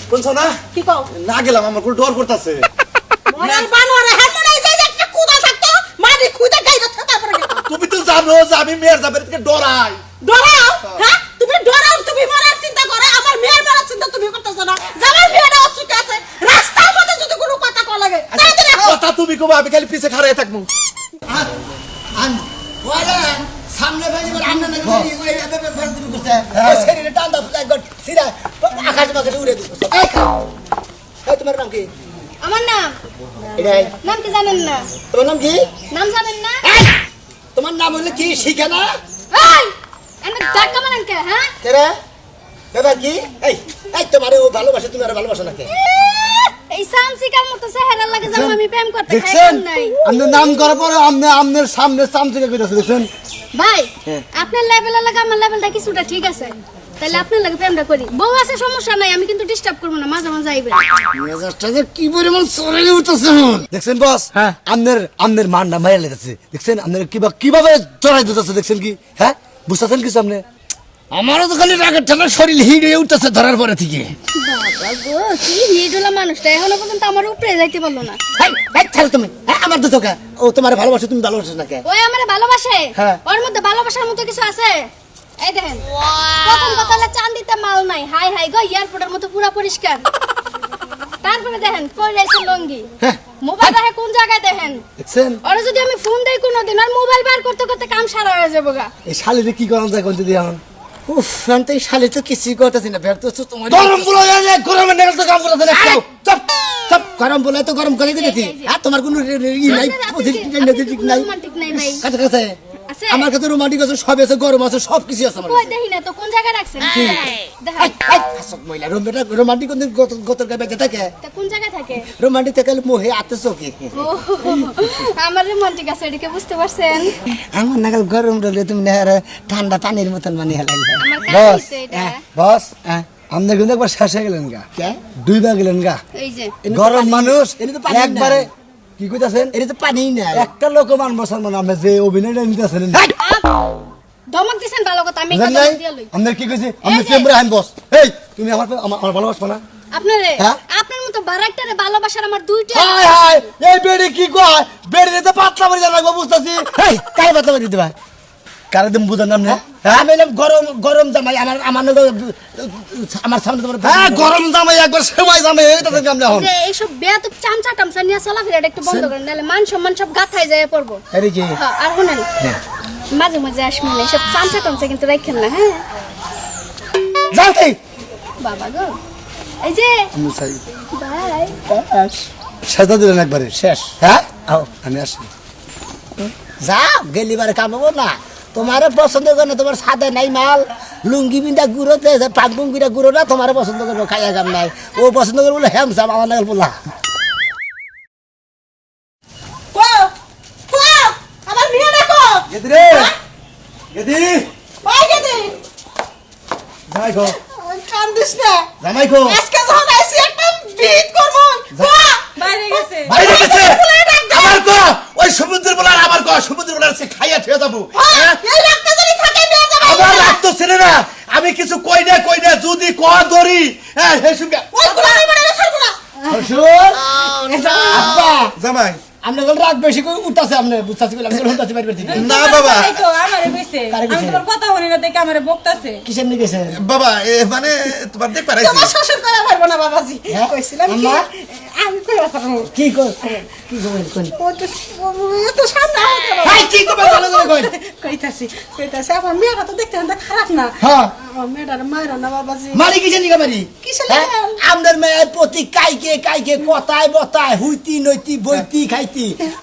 শুনছো না? কি কও? না গেলাম, আমার খুব ডর করতেছে। মরার বানরে হামনাই যায় একটা কুদা থাকতো মাটি খুদা গাইরা তারপরে তুমি তো জানো যে আমি মেয়ের যাবে থেকে ডরাই। ডরাও? হ্যাঁ তুমি ডরাও, তুমি মরার চিন্তা করে আমার মেয়ের মরার চিন্তা তুমি করতেছ না। জামাই মেয়েটা অসুখ আছে, রাস্তার মধ্যে যদি কোনো কথা কল লাগে তাড়াতাড়ি আসো। কথা তুমি কবে, আমি খালি পিছে খাড়াই থাকবো। ওরা সামনে ভাই এবার আমরা না করে এভাবে ফেল দিতে করছে ওই শরীরে টান্দা একবার সিরা আকাশ বাতাসে উড়ে দিছে। এই তোমার নাম কি? আমার নাম এটাই নাম কি জানেন না? তোমার নাম কি? নাম জানেন না? তোমার নাম হলো কি শিখে না? এই এনে ধাক্কা মারেন কে? হ্যাঁ কেরে ব্যাপার কি? এই এই তোমারে ও ভালোবাসে, তুমি আর ভালোবাসো না কে? এই সামসিকার মতো চেহারা লাগে যেন আমি প্রেম করতে দেখছেন খাই নাই। আপনার নাম করার পরে আপনার সামনে চামচিকা কইতাছে দেখছেন। ভাই আপনার লেভেল লাগে আমার লেভেলটা কিছুটা ঠিক আছে, তাহলে আপনার লাগে প্রেমটা করি। বউ আছে সমস্যা নাই, আমি কিন্তু ডিস্টার্ব করব না, মাঝে মাঝে আইবেন। মেজাজটা যে কি পরিমাণ চড়ে উঠতেছে দেখছেন বস। হ্যাঁ আপনার মান্ডা মাইরা লেগেছে দেখছেন, আপনার কিভাবে চড়াই দিতেছে দেখছেন কি? হ্যাঁ বুঝতেছেন কিছু আপনি? আমারও তো খালি রাগের ঠান্ডা শরীর হিট হয়ে উঠতেছে ধরার পরে থেকে। বাবা গো কি হিডলা মানুষটা এখনো পর্যন্ত আমার উপরে যাইতে পারলো না। এই এই ছাড়ো তুমি। আমার তো তোকে ও তোমার ভালোবাসে, তুমি ভালোবাসো না কে? ওই আমারে ভালোবাসে, হ্যাঁ। ওর মধ্যে ভালোবাসার মতো কিছু আছে? এই দেখেন প্রথম কথা হলো চান্দিতে মাল নাই, হাই হাই গো এয়ারপোর্টের মতো পুরো পরিষ্কার। তারপরে দেখেন পয়লাইছে লঙ্গি, মোবাইল রাখে কোন জায়গায় দেখেন দেখছেন ওরা যদি আমি ফোন দেই কোনোদিন আর মোবাইল বার করতে করতে কাম সারা হয়ে যাবে গা। এই শালিরে কি করা যায় কোন দিদি এখন? উফ শান্ত এই শালি তো কিছুই করতেছি না, ব্যর্থ হচ্ছে তোমার। গরম পুরো গরমে নেগেল তো কাম করতেছে না। চুপ চুপ, গরম বলে তো গরম করে দিয়েছি। আর তোমার কোনো ই নাই, পজিটিভ নাই, রোমান্টিক নাই ভাই। কাছে কাছে আছে আমার কাছে রোমান্টিক আছে, সব আছে, গরম আছে, সব কিছু আছে আমার কই কাছে। দেখি না তো কোন জায়গায় রাখছেন দেখেন আসক মহিলা রোমান্টিক কোন গতর গায়ে বেঁচে থাকে? তা কোন জায়গায় থাকে? রোমান্টিক থেকে মোহে আতে চোখে। ও আমার রোমান্টিক আছে এটাকে বুঝতে পারছেন? আমার নাগাল গরম রলে তুমি না ঠান্ডা পানির মতন মানে হেলাই। আমার কাছে বস আছে এটা। বস আপনি কিন্তু একবার শেষ হয়ে গেলেন গা, কে? দুইবার গেলেন গা। এই যে গরম মানুষ এনে তো পানি একবারে নাই। কি কইতাছেন? এটা তো পানিই না। একটা লোক মানবো সম্মান আপনি যে অভিনয়টা নিতেছেন ধমক দিছেন ভালো কথা, আমি বুঝেন কথা নাই? দিয়া লই। আপনার কি কইছে? আপনি এই যে- চেম্বারে আইন বস। এই তুমি আমার ভালোবাসো না? আপনারে হ্যাঁ? আপনার মতো বারাকটারে ভালোবাসার আমার দুইটা হাই হাই এই বেড়ি কি কয়? বেড়ি দিতে পাতলা বাড়ি লাগবে বুঝতাছি। এই কাই বাতলা বাড়ি দিবা? কারে দিম বুঝেন না আপনি? হ্যাঁ আমি এলাম গরম গরম জামাই, আমার সামনে তোমার হ্যাঁ গরম জামাই একবার সেমাই জামাই এটা থেকে আপনি এখন যে এইসব বেয়াদব চামচা টামচা নিয়ে চলাফেরাটা একটু বন্ধ করেন, নাহলে মান সম্মান সব গাথায় যায় পড়বো। আরে কি হ্যাঁ, আর শুনেন মাঝে মাঝে আসবেন না, এসব চামচা টামচা কিন্তু রাখেন না। হ্যাঁ যাও তুই। বাবা গো এই যে আমি চাই বাই সাজা দিলেন একবারে শেষ। হ্যাঁ আও আমি আসি। যাও গেলিবারে কামাবো না। তোমারে পছন্দ করে না, তোমার সাদা নাই মাল, লুঙ্গি বিন্দা গুঁড়োতে পাকবুঙ্গিটা গুঁড়ো না, তোমারে পছন্দ করবো, খাইয়া কাম নাই। ও পছন্দ করবো বলে হ্যামসাম, আমার নাগাল বললা। কো কো আমার মেয়েটা কো? গেদি রে গেদি ওই গেদি জামাই কো কান্দিস না। জামাই কো আজকে যখন আইছি একটা বিট করব। বাইরে গেছে। বাইরে গেছে আমার কো ওই সমুদ্রের বলার আমার কো সমুদ্রের বলার সে খাইয়া থিয়া যাবো। হ্যাঁ এই রাখতে যদি থাকে নিয়ে যাবে। আমার রাখতো ছেলে না, আমি কিছু কই না যদি ক ধরি হ্যাঁ হে সুগা ওই কুলারে বড় ছাড়বো না। শ্বশুর আব্বা জামাই আপনি বল রাত বেশি করে উঠতাছে, আপনি বুঝতাছি বলে আমি উঠতাছি বাইরে থেকে। না বাবা, এই তো আমারে কইছে কারে কইছে? আমি তোমার কথা শুনি না দেখে আমারে বকতাছে। কিসের নিয়ে গেছে? বাবা মানে তোমার দেখ পারাইছি। তোমার শ্বশুর করা পারবো না বাবাজি। হ্যাঁ? কইছিলাম কি আম্মা? আমি কইরা পারবো। কি কর কি করবেন কোন? ও তো সামনে আইতে বাবা। হাই কি করবে ভালো করে কই? কইতাছি আমার মেয়েটা তো দেখতে এত খারাপ না। হ্যাঁ আমার মেয়েটার মায়েরা না বাবাজি। মারি কিসের নিয়ে মারি? কিসের হ্যাঁ? লাগাল? আমাদের মেয়ের প্রতি কাইকে কাইকে কথায় বতায় হুইতি নইতি বইতি খাইতি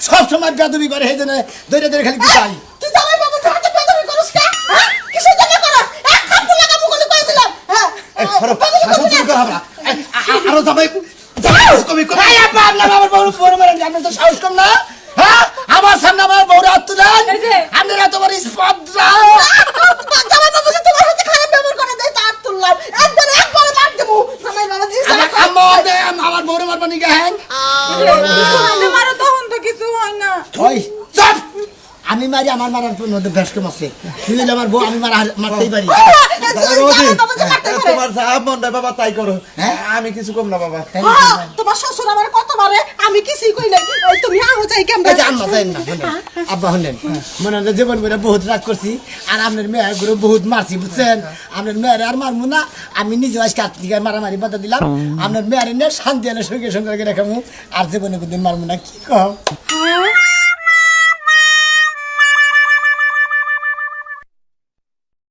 সব সময় বেদবি করে, সেই জন্য দৈরে দৈরে খালি গুটাই। তুই জামাই বাবা হাতে পেদবি করছ কা? হ্যাঁ? কিসের জন্য কর? এক খাপু লাগাবো বলে কই দিলাম। হ্যাঁ? শাসন তুমি কর হাবরা আরো জামাই কবি কবি এই আপা আপনার আমার বড় বড় মারেন, আপনার তো সাহস কম না? হ্যাঁ আমার সামনে আমার বড় হাত তুলেন, এই যে। আপনারা তোমার স্পর্ধা। জামাই বাবা যে তোমার হাতে খারাপ ব্যবহার করে দেয় তার তুললাম। একবার মার দেবো। জামাই বাবাজি আমার বড় মারবানি গাহেন মারো তখন তো কিছু হয় না। ওই চুপ, আমি মারি মারি আমার মারার মধ্যে বেশ কম আছে তুই হইলে আমার বউ আমি মারতেই পারি তোমার যা মন দেয় বাবা তাই করো আমি কিছু কম না বাবা তোমার শ্বশুর আমার কত মারে আমি কিছুই কই নাই ওই তুমি আও যাই কেমন এই যে আম্মা যাই না শুনেন আব্বা শুনেন মনে হয় জীবন করে বহুত রাগ করছি আর আপনার মেয়ের গুলো বহুত মারছি বুঝছেন আপনার মেয়ের আর মারবো না আমি নিজে আজ কার্তিক মারামারি বাধা দিলাম আপনার মেয়ের নিয়ে শান্তি আনে সঙ্গে সঙ্গে রাখাবো আর জীবনে কোনদিন মারবো না কি কম